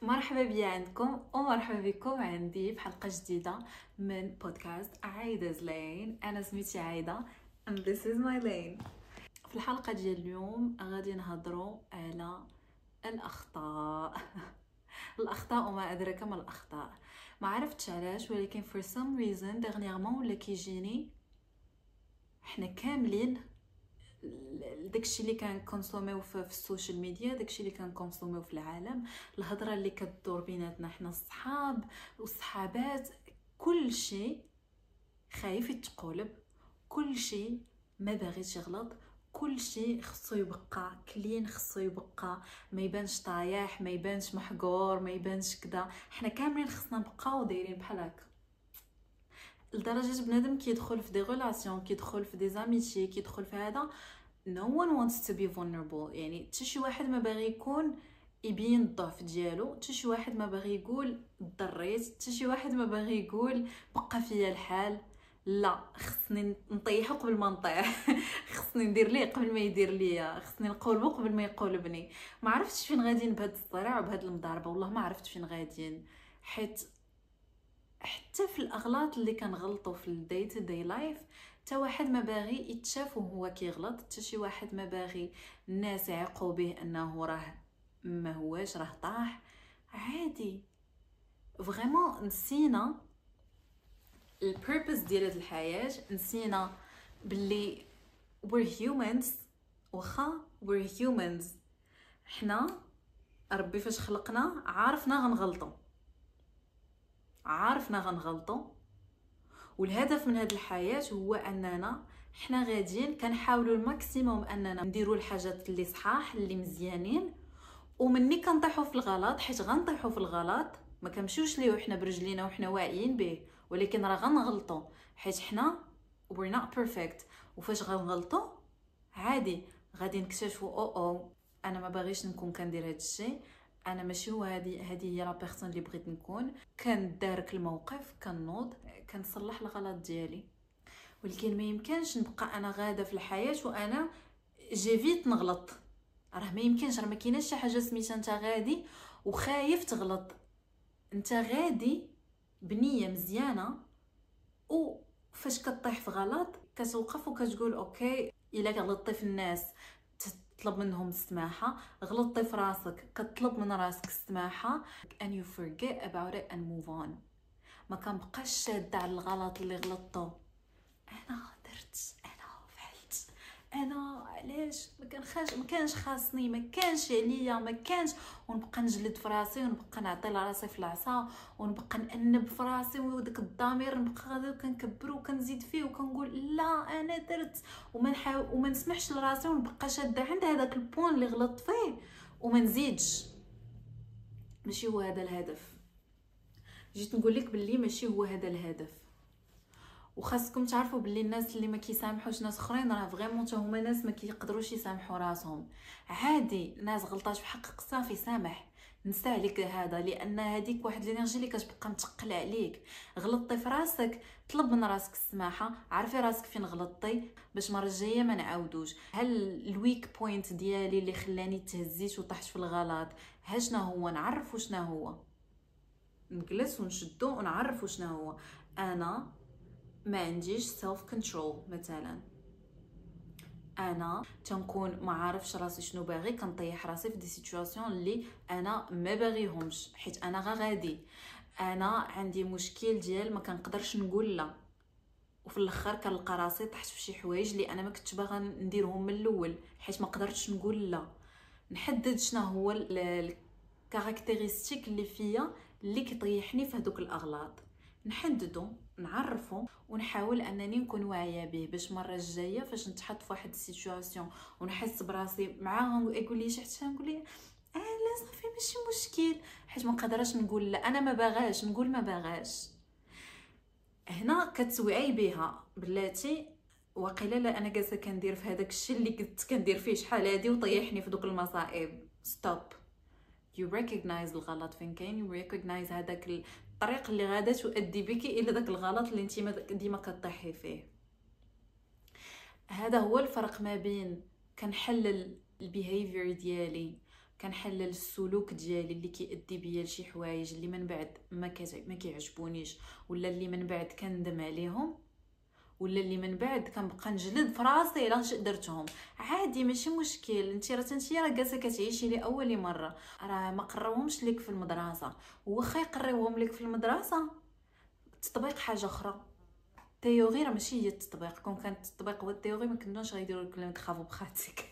مرحبا بيا عندكم ومرحبا بكم عندي بحلقة جديدة من بودكاست عايدة لين. أنا سميتي عايدة and this is my lane. في الحلقة ديال اليوم غادي نهضروا على الأخطاء. الأخطاء وما أدراك ما الأخطاء. ما عرفتش علاش ولكن for some reason dernièrement ولا كيجيني حنا كاملين داكشي اللي كنكونسوميو في السوشيال ميديا، داكشي اللي كنكونسوميو في العالم، الهضره اللي كدور بيناتنا حنا الصحاب والصحابات، كل شيء خايف يتقلب، كل شيء ما باغيش يغلط، كل شيء خصو يبقى كلين، خصو يبقى ما يبانش طايح، ما يبانش محقور، ما يبانش كذا. حنا كاملين خصنا نبقاو دايرين بحال هكا لدرجه بنادم كيدخل في دي ريلاسيون، كيدخل في دي زاميتي، كيدخل في هذا no one wants to be vulnerable. يعني حتى شي واحد ما باغي يكون يبين الضعف ديالو، حتى شي واحد ما باغي يقول ضريت، حتى شي واحد ما باغي يقول بقى فيا الحال. لا، خصني نطيحو قبل ما نطيح. خصني ندير ليه قبل ما يدير ليا، خصني نقولبو قبل ما يقولبني. ما عرفتش فين غاديين بهاد الصراع وبهاد المضاربه، والله ما عرفت فين غاديين، حيت حتى في الاغلاط اللي كنغلطوا في الداي تو داي لايف حتى واحد ما باغي يتشاف وهو كيغلط، حتى شي واحد ما باغي الناس يعيقوا به انه راه ما هواش، راه طاح عادي. فريمون نسينا البيربز ديال هاد الحياه، نسينا باللي we're humans. واخا we're humans، حنا ربي فاش خلقنا عارفنا غنغلطوا، والهدف من هذه الحياه هو اننا حنا غاديين كنحاولوا الماكسيموم اننا نديروا الحاجات اللي صحاح اللي مزيانين، ومني كنطيحوا في الغلط، حيت غنطيحوا في الغلط، ما كنمشيوش ليه وحنا برجلينا وحنا واعيين به، ولكن راه غنغلطوا حيت حنا we're not perfect. وفاش غنغلطوا عادي غادي نكتشفوا او انا ما باغيش نكون كندير هذا الشيء، انا ماشي هو هذه هي لا بيرسون اللي بغيت نكون. كندارك الموقف، كنوض، كنصلح الغلط ديالي. ولكن ما يمكنش نبقى انا غاده في الحياه وانا جيفيت نغلط. راه ما يمكنش، راه ما كايناش شي حاجه سميتها انت غادي وخايف تغلط. انت غادي بنيه مزيانه، وفاش كطيح في غلط كتوقف وكتقول اوكي، الا غلطتي في الناس تطلب منهم السماحه، غلطتي في راسك كتطلب من راسك السماحه and you forget about it and move on. ما كنبقاش شاده على الغلط اللي غلطته. انا درت، انا فعلت، انا علاش ما كانش خاصني، ما كانش عليا، ما كانش، ونبقى نجلد في راسي ونبقى نعطي لراسي في العصا ونبقى نأنب في راسي، وداك الضمير نبقى غادي كنكبر وكنزيد فيه وكنقول لا انا درت، وما نسمحش لراسي ونبقى شاده عند هذاك البوين اللي غلطت فيه وما نزيدش. ماشي هو هذا الهدف. جيت نقول لك باللي ماشي هو هذا الهدف. وخاصكم تعرفوا باللي الناس اللي ما كيسامحوش ناس اخرين راه فريمون حتى هما ناس ما كيقدروش يسامحوا راسهم. عادي، ناس غلطات في حقك صافي سامح، نسى عليك هذا، لان هذيك واحد الانرجي اللي كتبقى متقله عليك. غلطتي في راسك، طلب من راسك السماحه، عرفي راسك فين غلطتي باش المره الجايه ما نعاودوش. هل الويك بوينت ديالي اللي خلاني تهزيت وطحت في الغلط ها شنو هو؟ نعرف شنو هو، نجلس ونشدو ونعرف شنو هو. انا ما عنديش سيلف كنترول، مثلا انا تنكون ما عارفش راسي شنو باغي، كنطيح راسي في دي سيتوياسيون اللي انا ما باغيهمش، حيت انا غادي، انا عندي مشكل ديال ما كنقدرش نقول لا، وفي الاخر كنلقى راسي طحت في شي حوايج اللي انا ما كنتش باغا نديرهم من الاول، حيت ما قدرتش نقول لا. نحدد شنو هو الكاركتيرستيك اللي فيا اللي كيطيحني في هذوك الاغلاط، نحددو، نعرفو، ونحاول انني نكون واعيه به، باش المره الجايه فاش نتحط في واحد السيتوياسيون ونحس براسي معاه يقول لي شي حاجه نقول لي لا صافي ماشي مشكل، حيت ما قادراش نقول لا، انا ما باغاش نقول ما باغاش. هنا كتوعي بها بلاتي وقيله لا انا جالسه كندير في هذاك الشيء اللي كنت كندير فيه شحال هادي وطيحني في دوك المصائب. ستوب، you recognize الغلط فين كاين، you recognize هذاك الطريق اللي غادا تؤدي بك الى داك الغلط اللي انت ديما كطيحي فيه. هذا هو الفرق ما بين كنحلل البيهيفير ديالي، كنحلل السلوك ديالي اللي كيؤدي بيا لشي حوايج اللي من بعد ما كيعجبونيش، ولا اللي من بعد كندم عليهم، ولا اللي من بعد كنبقى نجلد في راسي الا درتهم. عادي ماشي مشكل، انت راه جالسه كتعيشي لاول مره، راه ما قراوهمش لك في المدرسه، واخا يقريوهم لك في المدرسه التطبيق حاجه اخرى. التيوري راه ماشي هي التطبيق، كون كان التطبيق هو التيوري ما كناش غيديروا لك كرافو براتيك.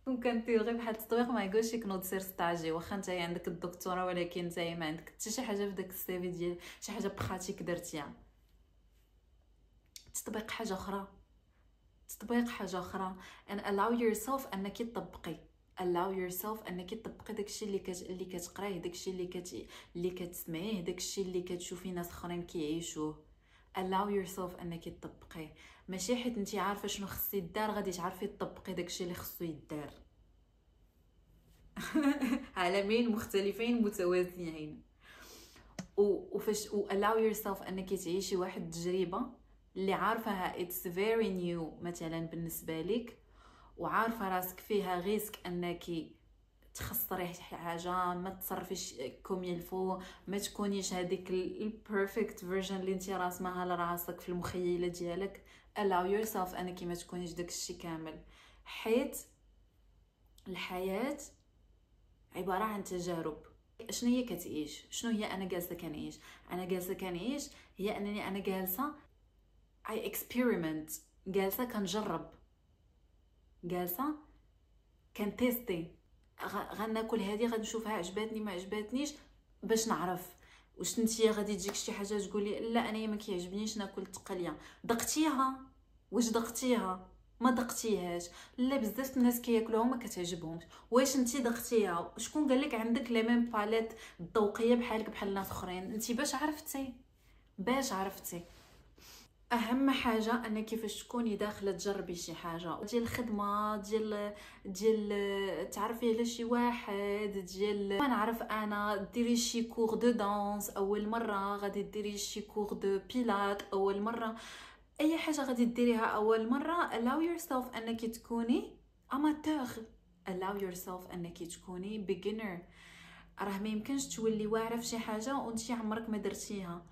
كون كان التيوري بحال التطبيق ما يقولش لك نوض سير ستاجي، واخا نتايا عندك الدكتوراه ولكن نتايا ما عندك حتى شي حاجه في داك السي في ديال شي حاجه براتيك درتيها. التطبيق حاجه اخرى، التطبيق حاجه اخرى. and allow yourself انك تطبقي، allow yourself انك تطبقي داكشي اللي كتقرايه، داكشي اللي كتسمعيه، داكشي اللي كتشوفي ناس اخرين كيعيشوه. allow yourself انك تطبقي، ماشي حيت انت عارفه شنو خص يدار غادي تعرفي تطبقي داكشي اللي خصو يدار. عالمين مختلفين متوازيين. وفاش allow yourself انك تعيشي واحد التجربه اللي عارفاها it's very new مثلا بالنسبه لك، وعارفه راسك فيها ريسك انك تخسري حاجه، ما تصرفيش كوم يلفو، ما تكونيش هذيك البيرفكت فيرجن اللي انت راسمها لراسك في المخيله ديالك. allow yourself انك ما تكونيش داكشي كامل، حيت الحياه عباره عن تجارب. شنو هي كتعيش؟ شنو هي انا جالسه كنعيش؟ انا جالسه كنعيش هي انني انا جالسه I experiment، جالسه كنجرب، جالسه كنتيستي، غناكل هذه غنشوفها عجباتني ما عجباتنيش باش نعرف واش نتيا غادي تجيك شي حاجه تقولي لا انا ما كيعجبنيش ناكل التقليه. دقتيها؟ واش دقتيها؟ ما دقتيهاش؟ لا بزاف الناس كياكلوها ما كتعجبهمش. واش انتي دقتيها؟ شكون قال لك عندك لي ميم باليت الذوقيه بحالك بحال الناس اخرين؟ انتي باش عرفتي اهم حاجه ان كيفاش تكوني داخله تجربي شي حاجه ديال الخدمه، ديال تعرفي على شي واحد، ديال ما نعرف انا ديري شي كور دو دانس اول مره، غادي ديري شي كور دو بيلات اول مره، اي حاجه غادي ديريها اول مره. allow yourself انك تكوني amateur، allow yourself انك تكوني beginner. راه ما يمكنش تولي واعره في شي حاجه وانتي عمرك ما درتيها.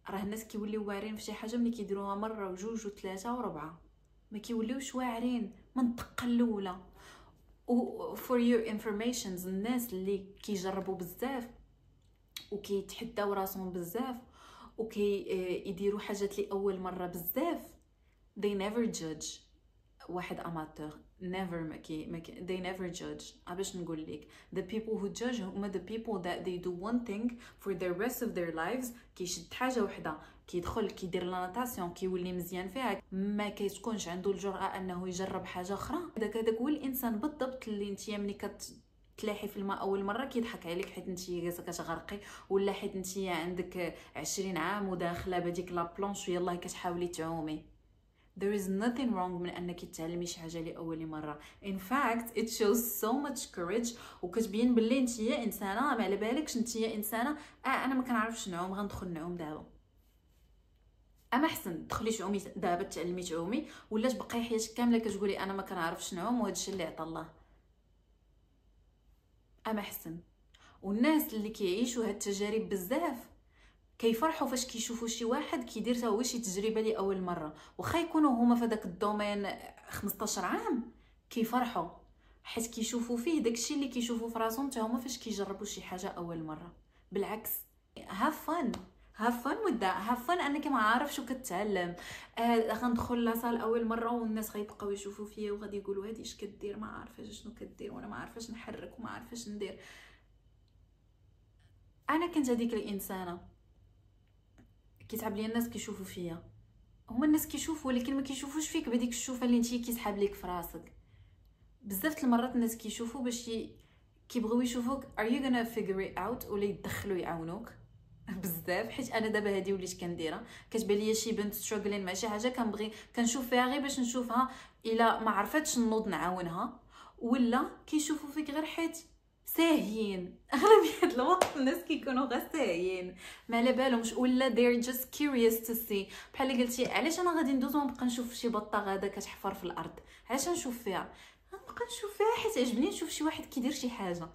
راه الناس كيوليو واعرين في شي حاجه ملي كيديروها مره وجوج وثلاثه وربعه، ما كيوليوش واعرين من الدقه الاولى. و for your informations الناس اللي كيجربوا بزاف وكيتحداو راسهم بزاف يديروا حاجات لاول مره بزاف they never judge. واحد اماتور never they never judge. باش نقول لك the people who judge هما the people that they do one thing for the rest of their lives. كيشد حاجه وحده كيدخل كيدير لاناتاسيون كيولي مزيان فيها، ما كيتكونش عنده الجرأه انه يجرب حاجه اخرى. هذاك هو الانسان بالضبط اللي نتيا ملي تلاحي في الماء اول مره كيضحك عليك حيت نتي جالسه كتغرقي، ولا حيت نتي عندك 20 عام وداخله بهذيك لا بلونش ويلاه كتحاولي تعومي. There is nothing wrong من انك تتعلمي شي حاجه لاول مره. In fact it shows so much courage، وكتبين باللي نتيا انسانه ما على بالكش نتيا انسانه انا ما كنعرفش نعوم غندخل نعوم دابا. اما احسن تدخلي تعومي دابا تعلمي تعومي، ولا تبقاي حياتك كامله كتقولي انا ما كنعرفش نعوم وهذا الشيء اللي عطا الله. اما احسن. والناس اللي كيعيشوا هاد التجارب بزاف كيفرحوا فاش كيشوفوا شي واحد كيدير حتى هو شي تجربه لاول مره، واخا يكونوا هما في داك الدومين 15 عام كيفرحوا حيت كيشوفوا فيه داكشي اللي كيشوفوا في راسهم حتى هما فاش كيجربوا شي حاجه اول مره. بالعكس have fun with that. have fun انك ما عارف شو كتعلم. غندخل لاصال اول مره والناس غيبقاو يشوفوا فيا وغادي يقولوا هادي اش كدير، ما عارفه شنو كدير وانا ما عارفاش نحرك وما عارفاش ندير. انا كنت هذيك الانسانه كيتعب لي الناس كيشوفوا فيا، هما الناس كيشوفوا ولكن ما كيشوفوش فيك بهذيك الشوفه اللي انتي كيسحاب ليك في راسك. بزاف المرات الناس كيشوفوا باش كيبغيو يشوفوك are you gonna figure it out ولا يدخلوا يعاونوك بزاف. حيت انا دابا هذه وليت كنديرها، كتبان ليا شي بنت ستراغلين مع شي حاجه كنبغي كنشوف فيها غير باش نشوفها الا ما عرفتش نوض نعاونها، ولا كيشوفوا فيك غير حيت ساهيين. اغلبيه الوقت الناس كيكونوا غير ساهيين ما على بالهمش، ولا they're just curious to see. بحال قلتي علاش انا غادي ندوز ونبقى نشوف شي بطه غادا كتحفر في الارض، علاش نشوف فيها؟ غنبقى نشوف فيها حيت عجبني نشوف شي واحد كيدير شي حاجه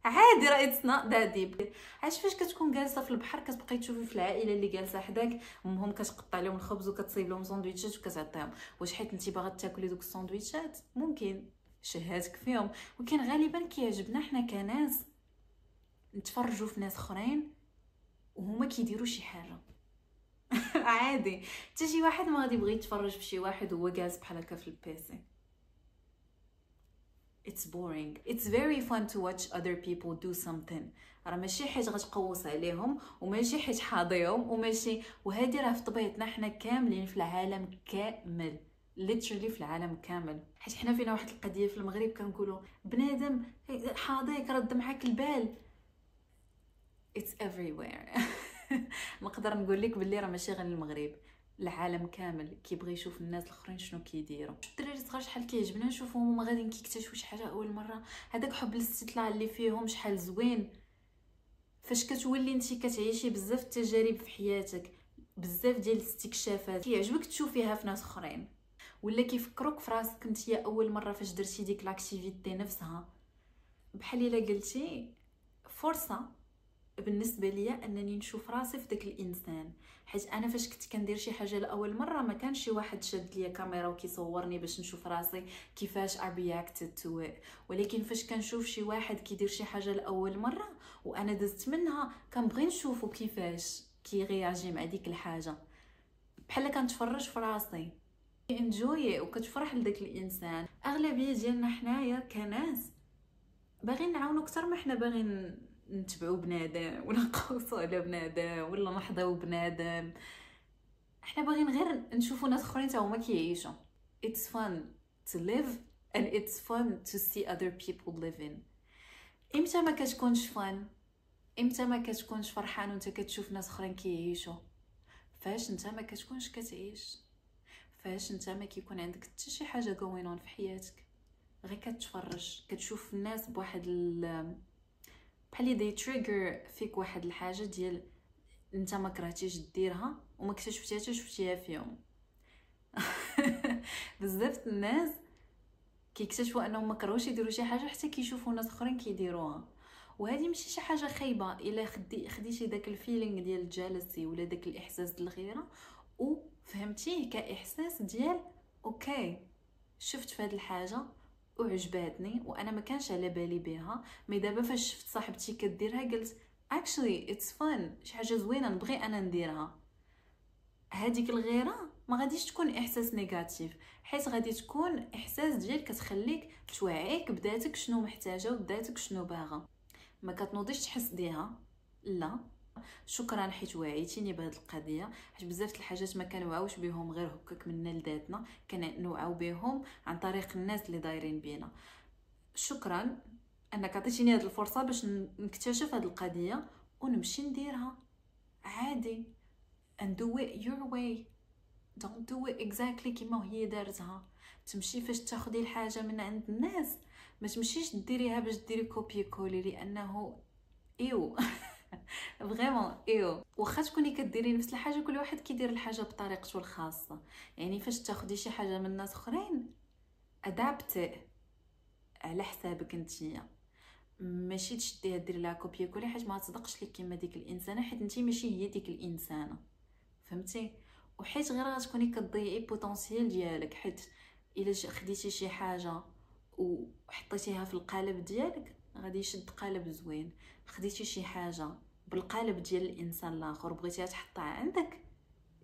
عادي. راه اتس نوت ذات ديب. علاش فاش كتكون جالسه في البحر كتبقاي تشوفي في العائله اللي جالسه حداك امهم كتقطع لهم الخبز وكتصيب لهم ساندويتشات وكتعطيهم، واش حيت انت باغا تاكلي دوك الساندويتشات؟ ممكن شهاتك فيهم، ولكن غالبا كيعجبنا حنا كناس نتفرجوا في ناس اخرين وهما كيديروا شي حاجه عادي. حتى شي واحد ما غادي يبغي يتفرج في شي واحد وهو جالس بحال هكا في البيسي. It's boring. It's very fun to watch other people do something. راه ماشي حيت غتقوص عليهم وماشي حيت حاضيهم وماشي، وهذه راه في طبيعتنا حنا كاملين في العالم كامل، literally في العالم كامل. حيت حنا فينا واحد القضيه في المغرب كنقولوا بنادم حاضيك رد معاك البال. It's everywhere. نقدر نقول لك باللي راه ماشي غير المغرب، العالم كامل كيبغي يشوف الناس الاخرين شنو كيديروا. الدراري الصغار شحال كيعجبنا نشوفهم هما غاديين كيكتشفوا شي حاجه اول مره، هذاك حب الاستطلاع اللي فيهم شحال زوين. فاش كتولي انت كتعيشي بزاف التجارب في حياتك، بزاف ديال الاستكشافات كيعجبك تشوفيها في ناس اخرين، ولا كيفكروك في راسك انت اول مره فاش درتي ديك لاكتيفيتي نفسها. بحال الا قلتي فرصه بالنسبه ليا انني نشوف راسي في داك الانسان. حيت انا فاش كنت كندير شي حاجه لاول مره ما كانش شي واحد شاد ليا كاميرا وكيصورني باش نشوف راسي كيفاش reacted to it. ولكن فاش كنشوف شي واحد كيدير شي حاجه لاول مره وانا دزت منها كنبغي نشوفو كيفاش كيرياجي مع ديك الحاجه، بحال كنتفرج في راسي انجوي وكتفرح لداك الانسان. اغلبيه ديالنا حنايا كناس باغيين نعاونو اكثر ما حنا باغيين نتبعوا بنادم ولا نقوصوا على بنادم ولا نحظيو بنادم. احنا باغيين غير نشوفوا ناس اخرين حتى هما كيعيشوا. It's fun to live and it's fun to see other people living. امتى ما كتكونش فن؟ امتى ما كتكونش فرحان وانت كتشوف ناس اخرين كيعيشوا؟ فاش انت ما كتكونش كتعيش، فاش انت ما كيكون عندك حتى شي حاجه going on في حياتك، غير كتفرج كتشوف الناس بواحد بحال دي تريجر فيك واحد الحاجه ديال انت ما كرهتيش ديرها وما اكتشفتيها حتى شفتيها فيهم. بزاف الناس كيكتشفوا انهم ما كرهوش يديروا شي حاجه حتى كيشوفوا ناس اخرين كيديروها، وهذه ماشي شي حاجه خايبه. الا خديتي داك الفيلينغ ديال الجالسي ولا داك الاحساس ديال الغيره وفهمتيه كاحساس ديال اوكي شفت في هذه الحاجه وعجباتني وانا ما كانش على بالي بها، مي دابا فاش شفت صاحبتي كديرها قلت actually it's fun، شي حاجه زوينه نبغي انا نديرها. هذيك الغيره ما غاديش تكون احساس نيجاتيف، حيت غادي تكون احساس ديال كتخليك توعيك بذاتك شنو محتاجه وبذاتك شنو باغا. ما كتنوضيش تحس بها، لا شكرا حيت وعيتيني بهذه القضيه. حيت بزاف الحاجات ما كنوعوش بهم غير هكاك منا لذاتنا، كنوعاو بهم عن طريق الناس اللي دايرين بينا. شكرا انك عطيتيني هذه الفرصه باش نكتشف هذه القضيه ونمشي نديرها عادي and do it your way. don't do it exactly كما هي دارتها. تمشي فاش تاخدي الحاجه من عند الناس ما تمشيش ديريها باش ديري كوبي كولي، لانه ايو فريمون ايو. واخا تكوني كديري نفس الحاجه كل واحد كيدير الحاجه بطريقته الخاصه. يعني فاش تاخدي شي حاجه من ناس اخرين ادابت على حسابك نتيا، ماشي تشديها ديري لها كوبي كولي حيت ما تصدقش لك كيما ديك الانسانه، حيت نتي ماشي هي ديك الانسانه فهمتي. وحيت غير غتكوني كتضيعي بوتونسيال ديالك، حيت الا خديتي شي حاجه وحطيتيها في القالب ديالك غادي يشد قالب زوين. خديتي شي حاجه بالقالب ديال الانسان الاخر بغيتيها تحطها عندك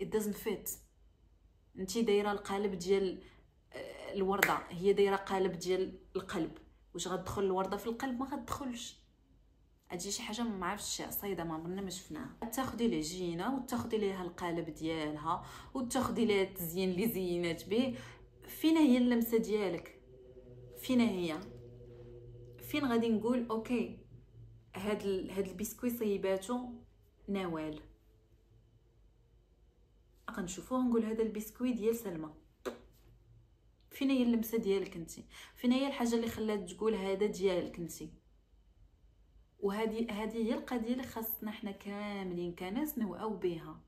it doesn't fit. انتي دايره القالب ديال الورده، هي دايره قالب ديال القلب، واش غتدخل الورده في القلب؟ ما غتدخلش. هادشي شي حاجه ما عرفتش صايده ما عمرنا ما شفناها. تاخدي العجينه وتاخدي ليها القالب ديالها وتاخدي ليها التزيين اللي زينات به، فين هي اللمسه ديالك؟ فين هي؟ فين غادي نقول اوكي هاد البسكوي صيباتو نوال، غنشوفوه نقول هذا البسكوي ديال سلمى. فين هي اللمسه ديالك انت؟ فين هي الحاجه اللي خلات تقول هذا ديالك انت؟ وهذه هي القضيه اللي خاصنا حنا كاملين كناس نوعوا بها.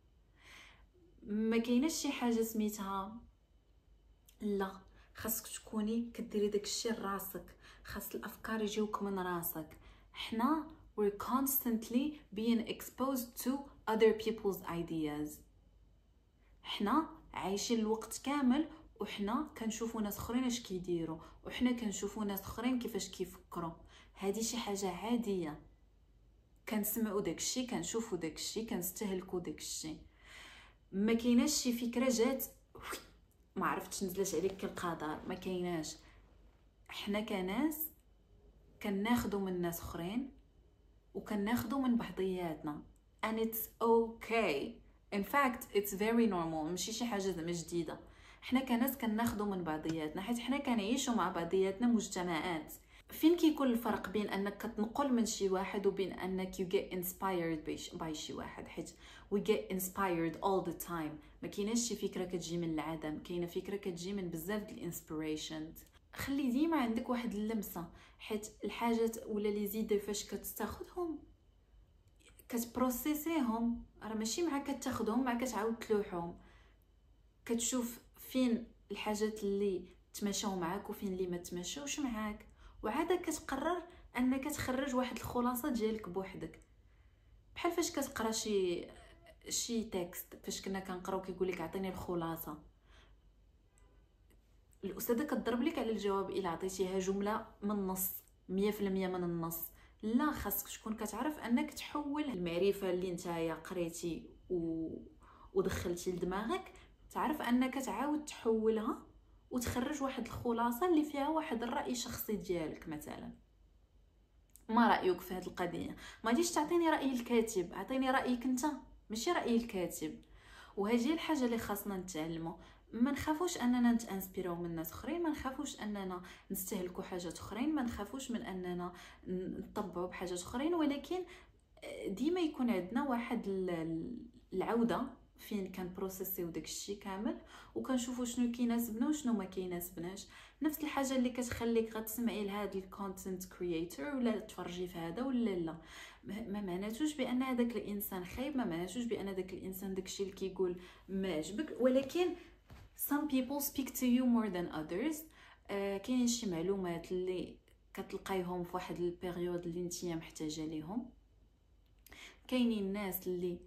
ما كايناش شي حاجه سميتها لا، خاصك تكوني كديري داكشي لراسك، خاص الافكار يجيوك من راسك. حنا we're constantly being exposed to other people's ideas. حنا عايشين الوقت كامل وحنا كنشوفوا ناس اخرين اش كيديروا، وحنا كنشوفوا ناس اخرين كيفاش كيفكروا. هذه شي حاجه عاديه، كنسمعوا داكشي، كنشوفوا داكشي، كنستهلكوا داكشي. ما كايناش شي فكره جات ما عرفتش نزلت عليك كالقدر، ما كايناش. حنا كناس كناخذوا من ناس اخرين وكناخذوا من بعضياتنا and it's okay. in fact it's very normal، ماشي شي حاجه زعما جديده. حنا كناس كناخذوا من بعضياتنا حيت حنا كنعيشوا مع بعضياتنا مجتمعات. فين كيكون الفرق بين انك كتنقل من شي واحد وبين انك you get inspired by شي واحد؟ حيت we get inspired all the time. ما كايناش شي فكره كتجي من العدم، كاينه فكره كتجي من بزاف ديال الانسبيريشنز. خلي ديما عندك واحد اللمسه، حيت الحاجات ولا لي زيد فاش كتاخذهم كتبروسيسيهم، راه ماشي مع كتاخذهم مع كتعاود تلوحهم، كتشوف فين الحاجات اللي تماشاو معاك وفين اللي ما تماشاوش معاك، وعاده كتقرر انك تخرج واحد الخلاصه ديالك بوحدك. بحال فاش كتقرا شي تكست، فاش كنا كنقراو كيقول لك عطيني الخلاصه، الاستاذه كتضرب لك على الجواب الا عطيتيها جمله من النص 100% من النص. لا، خاصك تكون كتعرف انك تحول المعرفه اللي نتايا قريتي ودخلتي لدماغك، تعرف انك تعاود تحولها وتخرج واحد الخلاصه اللي فيها واحد الراي الشخصي ديالك. مثلا ما رايك في هذه القضيه؟ ما غاديش تعطيني راي الكاتب، عطيني رايك انت ماشي راي الكاتب. وهذه الحاجه اللي خاصنا نتعلموا. ما نخافوش اننا نتانسبيرو من ناس اخرين، ما نخافوش اننا نستهلكوا حاجات اخرين، ما نخافوش من اننا نطبعوا بحاجات اخرين، ولكن ديما يكون عندنا واحد العوده فين كان بروسيسيو داكشي كامل وكنشوفوا شنو كيناسبنا وشنو ما كيناسبناش. نفس الحاجه اللي كتخليك غتسمعي لهاد الكونتنت كرييتور ولا تفرجي في هذا ولا لا، ما معناتوش بان هذاك الانسان خايب، ما معناتوش بان هذاك الانسان داكشي اللي كيقول ما عجبك، ولكن some people speak to you more than others. كاين شي معلومات اللي كتلقايهم في واحد البيريود اللي نتيا محتاجه ليهم. كاينين الناس اللي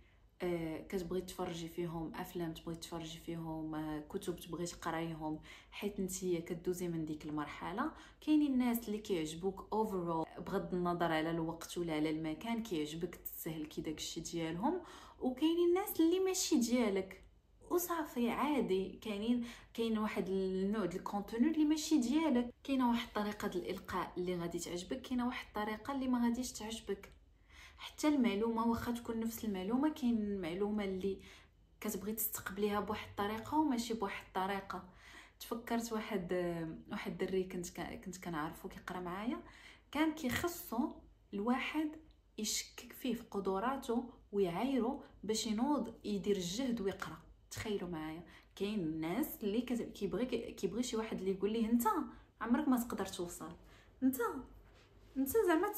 كتبغي تفرجي فيهم افلام، تبغي تفرجي فيهم كتب، تبغي تقرايهم حيت نتيا كدوزي من ديك المرحله. كاينين الناس اللي كيعجبوك اوفرول بغض النظر على الوقت ولا على المكان، كيعجبك تسهلكي داكشي ديالهم. وكاينين الناس اللي ماشي ديالك وصافي عادي. كاين واحد النوع ديال الكونتوني اللي ماشي ديالك، كاينه واحد الطريقه ديال الالقاء اللي غادي تعجبك، كاينه واحد الطريقه اللي ما غاديش تعجبك. حتى المعلومه واخا تكون نفس المعلومه، كاين المعلومه اللي كتبغي تستقبليها بواحد الطريقه وماشي بواحد الطريقه. تفكرت واحد الدري كنت كنعرفو كيقرا معايا، كان كيخصو الواحد يشكك فيه في قدراته ويعايرو باش ينوض يدير الجهد ويقرا. تخيلوا معايا، كاين الناس اللي كيبغي شي واحد اللي يقول ليه انت عمرك ما تقدر توصل، انت زعما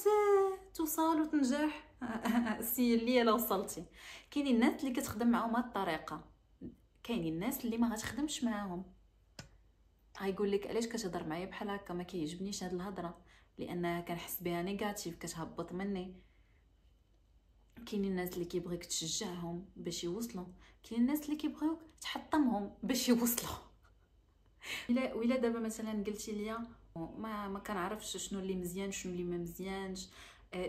توصل وتنجح سي اللي لا وصلتي. كاينين الناس اللي كتخدم معاهم هاد الطريقه، كاينين الناس اللي ما غتخدمش معاهم. غايقول لك علاش كتهضر معايا بحال هكا، ما كيعجبنيش هاد الهضره لانها كنحس بها نيجاتيف، كتهبط مني. كاينين الناس اللي كيبغيك تشجعهم باش يوصلوا، كاين الناس اللي كيبغيوك تحطمهم باش يوصلوا. ولا دابا مثلا قلتي لي ما كنعرفش شنو اللي مزيان شنو اللي ما مزيانش،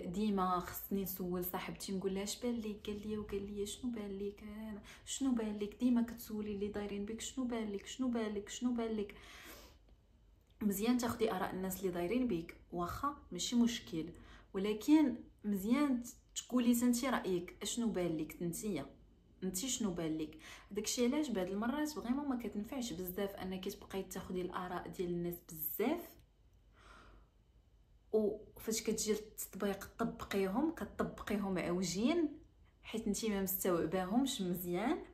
ديما خصني نسول صاحبتي نقول لها اش بان ليك، قال لي شنو بان ليك، انا شنو بان ليك، ديما كتسولي اللي دايرين بك شنو بان لك. مزيان تاخدي اراء الناس اللي دايرين بك واخا ماشي مشكل، ولكن مزيان تقولي انت رايك اشنو بان لك انت شنو بان لك. داكشي علاش بعض المرات فريمون ما كتنفعش بزاف انك تبقاي تاخدي الاراء ديال الناس بزاف، وفاش كتجي التطبيق كتطبقيهم عوجين حيت انت ما مستوعباهمش مزيان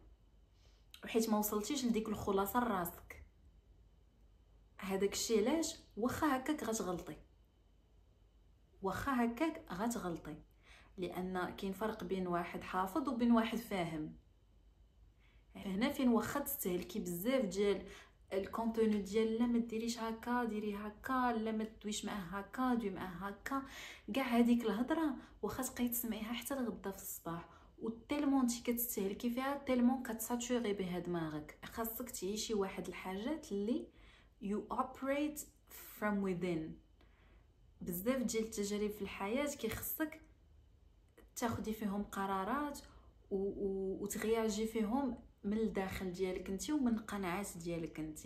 وحيت ما وصلتيش لديك الخلاصه لراسك. هذاك الشيء علاش واخا هكاك غتغلطي، واخا هكاك غتغلطي، لان كاين فرق بين واحد حافظ وبين واحد فاهم. هنا فين واخا تستهلكي بزاف ديال الكونتوني ديال لا ما ديريش هكا ديري هكا، لا ما تدويش معاه هكا دوي معاه هكا، كاع هذيك الهضره واخا تبقاي تسمعيها حتى لغدا في الصباح، وتيلمون انت كتستهلكي فيها، تيلمون كتساتوري بها دماغك. خاصك تعيشي واحد الحاجات اللي you operate from within. بزاف ديال التجارب في الحياه كيخصك تاخدي فيهم قرارات وتغياجي فيهم من الداخل ديالك انت ومن القناعات ديالك انت،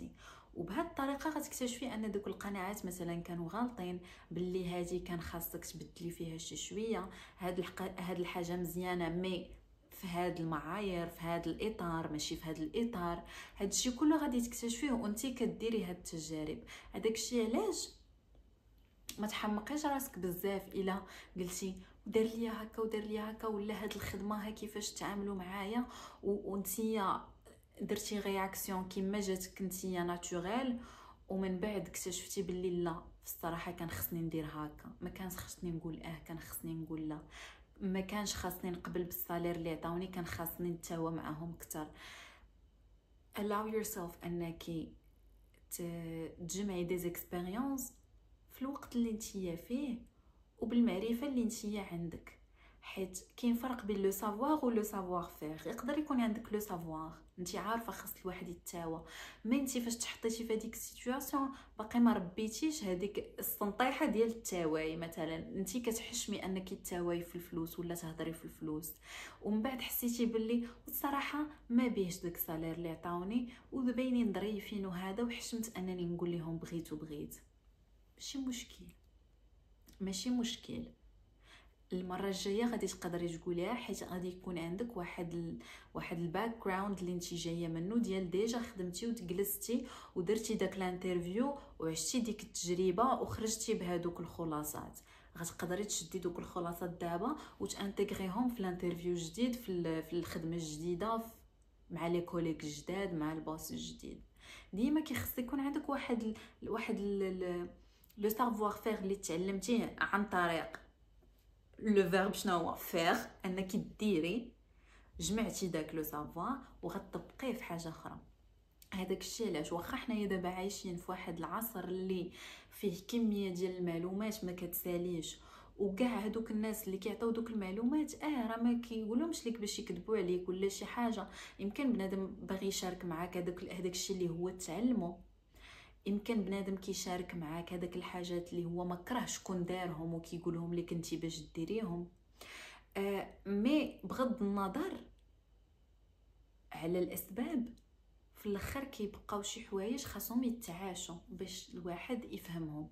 وبهذه الطريقه غتكتشفي ان دوك القناعات مثلا كانوا غالطين، باللي هذه كان خاصك تبدلي فيها شي شويه، هاد الحاجه مزيانه مي في هاد المعايير في هاد الاطار ماشي في هاد الاطار. هادشي كله غادي تكتشفيه وانت كديري هاد التجارب. هذاك الشيء علاش ما تحمقيش راسك بزاف الا قلتي ودار ليا هكا ودار ليا هكا، ولا هاد الخدمه ها كيفاش تعاملوا معايا وانتيا درتي رياكسيون كيما جاتك نتيا ناتوريل، ومن بعد اكتشفتي باللي لا في الصراحه كان خصني ندير هكا، ما كانش خصني نقول كان خصني نقول لا، ما كانش خاصني نقبل بالصالير اللي عطاوني، كان خاصني نتاوى معاهم اكثر. allow yourself انك تجمعي دي اكسبيريونس في الوقت اللي نتيا فيه وبالمعرفه اللي نتيا عندك، حيت كاين فرق بين لو سافوار و لو سافوار فير. يقدر يكون عندك لو سافوار انت عارفه خاص الواحد يتاوى، مي انت فاش تحطيتي في هذيك السيتوياسيون باقي ما ربيتيش هذيك السنطيحه ديال التواي. مثلا انت كتحشمي انك تتاوي في الفلوس ولا تهضري في الفلوس، ومن بعد حسيتي باللي الصراحه ما بيهش داك السالير اللي عطاوني وباينين ظريفين وهذا، وحشمت انني نقول لهم بغيت. ماشي مشكل، ماشي مشكل. المره الجايه غادي تقدري تقوليها، حيت غادي يكون عندك واحد الباك جراوند اللي انت جايه منه، ديال ديجا خدمتي وتجلستي ودرتي داك الانترفيو وعشتي ديك التجربه وخرجتي بهذوك الخلاصات. غتقدري تشدي دوك الخلاصات دابا وتانتيغريهم في الانترفيو الجديد في الخدمه الجديده مع لي كوليك الجداد مع البوس الجديد. ديما كيخص يكون عندك واحد لو سافوار فير اللي تعلمتيه عن طريق لو فيرب شنو هو فير، انك ديري جمعتي داك لو سافوار وغتطبقيه في حاجه اخرى. هذاك الشيء علاش واخا حنايا دابا عايشين في واحد العصر اللي فيه كميه ديال المعلومات ما كتساليش، وكاع هذوك الناس اللي كيعطيو دوك المعلومات راه ما كيقولهمش لك باش يكذبوا عليك ولا شي حاجه. يمكن بنادم باغي يشارك معاك هذاك الشيء اللي هو تعلمه، يمكن بنادم كيشارك معاك هذاك الحاجات اللي هو ما كره شكون دارهم وكيقولهم لك انت باش ديريهم. مي بغض النظر على الاسباب، في الاخر كيبقاو شي حوايج خاصهم يتعاشوا باش الواحد يفهمهم.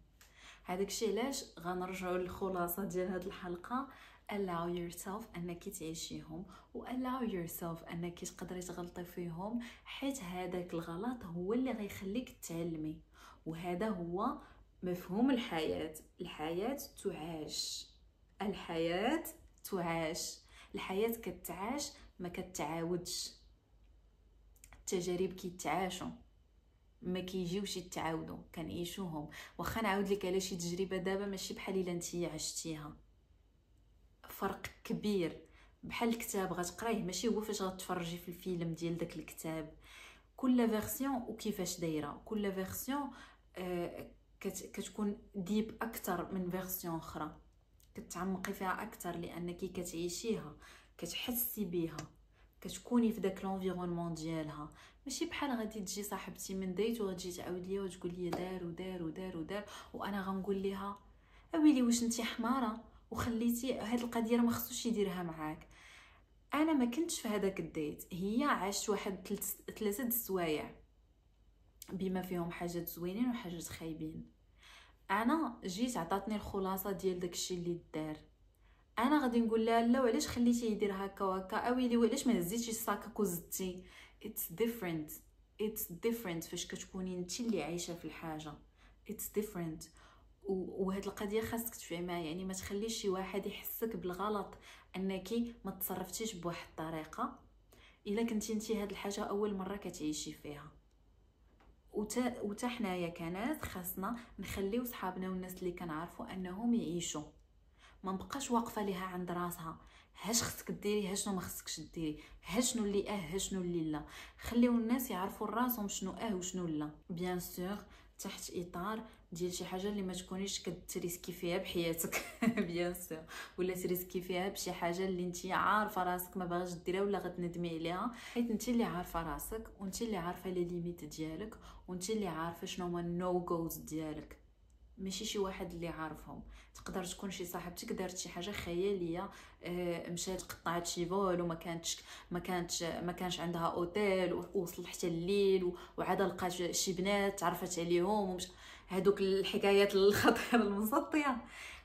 هذاك الشيء علاش غنرجعوا للخلاصه ديال هذه الحلقه. allow yourself انك تعيشيهم و allow yourself انك تقدري تغلطي فيهم، حيت هذاك الغلط هو اللي غيخليك تعلمي. وهذا هو مفهوم الحياه. الحياه تعاش، الحياه تعاش، الحياه كتعاش ما كتعاودش. التجارب كيتعاشوا ما كيجيوش يتعاودوا، كنعيشوهم. واخا نعاود لك على شي تجربه دابا ماشي بحال الا نتيا عشتيها، فرق كبير. بحال الكتاب غتقرايه ماشي هو فاش غتفرجي في الفيلم ديال داك الكتاب. كل فيرسيون وكيفاش دايره، كل فيرسيون كتكون ديب اكثر من فيرسيون اخرى، كتعمقي فيها اكثر لانك كتعيشيها، كتحسي بيها، كتكوني في داك لونفيرونمون ديالها. ماشي بحال غادي تجي صاحبتي من ديت وغتجي تعاود ليا وتقول لي دار ودار ودار ودار، وانا غنقول ليها اويلي واش انتي حماره وخليتي هاد القضيه ما خصوش يديرها معاك. انا ما كنتش في هذاك الديت، هي عاشت واحد 3 السوايع بما فيهم حاجات زوينين وحاجات خايبين. انا جيت عطاتني الخلاصه ديال داكشي اللي دار، انا غادي نقول لها لا وعلاش خليتيه يدير هكا وهكا، اويلي وعلاش ما هزيتيش الساكك وزدتي. it's different it's different فاش كتكوني انت اللي عايشه في الحاجه. it's different. وهاد القضيه خاصك تفهمها، يعني ما تخليش شي واحد يحسك بالغلط انك ما تصرفتيش بواحد الطريقه الا كنتي انت هاد الحاجه اول مره كتعيشي فيها. وتا حنايا كناس خاصنا نخليو صحابنا والناس اللي كنعرفوا انهم يعيشوا ما نبقاش واقفه ليها عند راسها هاش خصك ديري هاشنو ما خصكش ديري، هاشنو اللي هاشنو اللي لا. خليو الناس يعرفوا راسهم شنو وشنو لا، بيان سور تحت اطار ديال شي حاجه اللي ما تكونيش كتريسكي فيها بحياتك بيان سور، ولا تريسكي فيها بشي حاجه اللي انت عارفه راسك ما باغاش ديرها ولا غتندمي عليها، حيت انت اللي عارفه راسك وانت اللي عارفه لي ليميت ديالك وانت اللي عارفه شنو هما النو جوز ديالك، ماشي شي واحد اللي عارفهم. تقدر تكون شي صاحبتك دارت شي حاجه خياليه، مشات قطعت شي فول وما كانش عندها اوتيل ووصل حتى الليل وعاد لقات شي بنات تعرفت عليهم هادوك الحكايات الخطيره المسطيه.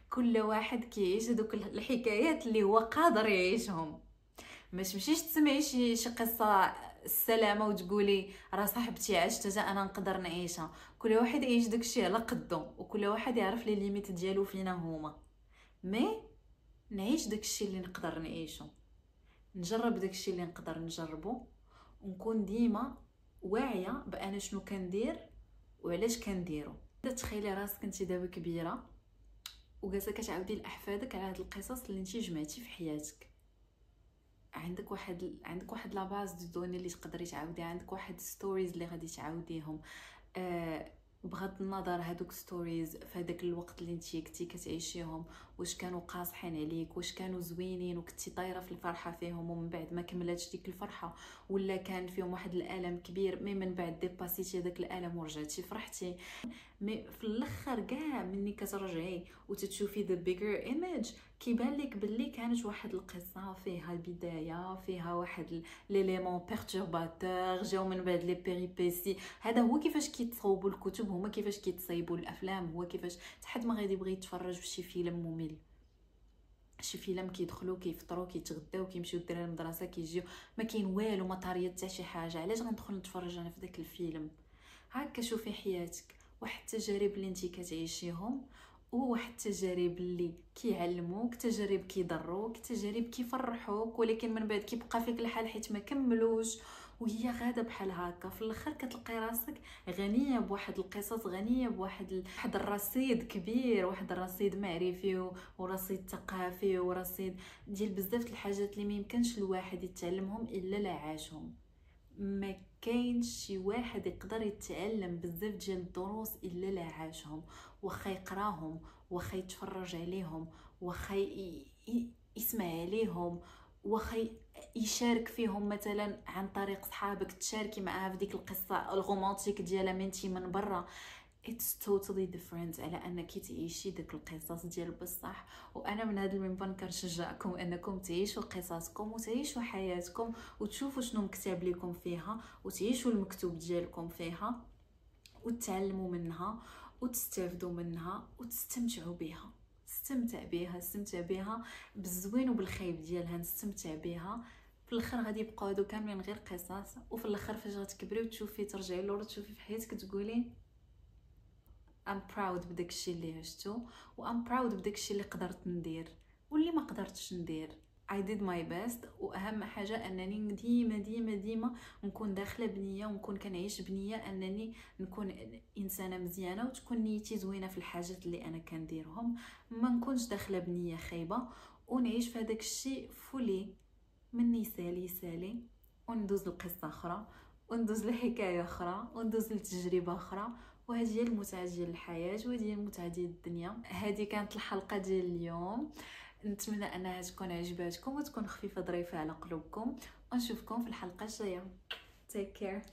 كل واحد كيعيش هادوك الحكايات اللي هو قادر يعيشهم. مش تمشيش تسمعي شي قصه السلامه وتقولي راه صاحبتي عشتها انا نقدر نعيشها. كل واحد يعيش داكشي على قدو وكل واحد يعرف لي ليميت ديالو فينا هما. مي نعيش داكشي اللي نقدر نعيشو، نجرب داكشي اللي نقدر نجربو، ونكون ديما واعيه بانا شنو كندير وعلاش كنديرو. تخيلي راسك انت دابا كبيره وجالسه كتعاودي لاحفادك على هاد القصص اللي انت جمعتي في حياتك. عندك واحد لا باز دو دوني اللي تقدري تعاوديها، عندك واحد ستوريز اللي غادي تعاوديهم. بغض النظر هادوك ستوريز في هذاك الوقت اللي انتي كنتي كتعيشيهم واش كانوا قاصحين عليك، واش كانوا زوينين وكنتي طايره في الفرحه فيهم ومن بعد ما كملاتش ديك الفرحه، ولا كان فيهم واحد الالم كبير مي من بعد ديباسيتي هذاك الالم ورجعتي فرحتي. مي في الاخر كاع مني كترجعي وتتشوفي ذا بيجر ايميج كيبان لك باللي كانت واحد القصه فيها البدايه، فيها واحد ليليمون بيرتورباتور، جاو من بعد لي بيريبيسي. هذا هو كيفاش كيتصاوبوا الكتب، هما كيفاش كيتصايبوا الافلام، هو كيفاش حد ما غادي يبغي يتفرج في شي فيلم ممل. شي فيلم كيدخلوا كيفطروا كيتغداو كيمشيو الدراري للمدرسه كيجيو ما كاين والو، ما طاريه حتى شي حاجه، علاش غندخل نتفرج انا في داك الفيلم؟ هكا شوفي حياتك، واحد التجارب اللي انتي كتعيشيهم وواحد التجارب اللي كيعلموك، تجارب كيضروك، تجارب كيفرحوك، ولكن من بعد كيبقى فيك الحال حيت ما كملوش وهي غاده بحال هكا. في الاخر كتلقاي راسك غنيه بواحد القصص، غنيه بواحد الرصيد كبير، واحد الرصيد معرفي ورصيد ثقافي ورصيد ديال بزاف الحاجات اللي ميمكنش الواحد يتعلمهم الا لا عاشهم. ما كاينش شي واحد يقدر يتعلم بزاف ديال الدروس الا لا عاشهم، واخا يقراهم، واخا يتفرج عليهم، واخا يسمع عليهم، واخا يشارك فيهم مثلا عن طريق صحابك، تشاركي معها في ديك القصه الرومانتيك ديالها من برا. it's totally different على انك تعيشي داك القصص ديال بصح. وانا من هذا المنبر كنشجعكم انكم تعيشوا قصصكم وتعيشوا حياتكم وتشوفوا شنو مكتوب لكم فيها وتعيشوا المكتوب ديالكم فيها وتتعلموا منها وتستافدوا منها وتستمتعوا بها. استمتع بها بالزوين وبالخايب ديالها، نستمتع بها. في الاخر غادي يبقاو هادو كاملين غير قصص، وفي الاخر فاش غتكبري وتشوفي ترجعي لورا تشوفي في حياتك تقولي I'm proud بداكشي اللي عشتو و I'm proud بداكشي اللي قدرت ندير واللي ما قدرتش ندير. I did my best. واهم حاجه انني ديما ديما ديما نكون داخله بنيه ونكون كنعيش بنيه انني نكون انسانه مزيانه وتكون نيتي زوينه في الحاجات اللي انا كنديرهم، ما نكونش داخله بنيه خايبه، ونعيش في هذاك الشيء فولي مني سالي وندوز لقصه اخرى وندوز لحكايه اخرى وندوز لتجربه اخرى. وهذه هي المتعه ديال الحياه وهذه هي المتعه ديال الدنيا. هذه كانت الحلقه ديال اليوم، نتمنى انها تكون عجباتكم وتكون خفيفه ظريفه على قلوبكم، ونشوفكم في الحلقه الجايه. take care.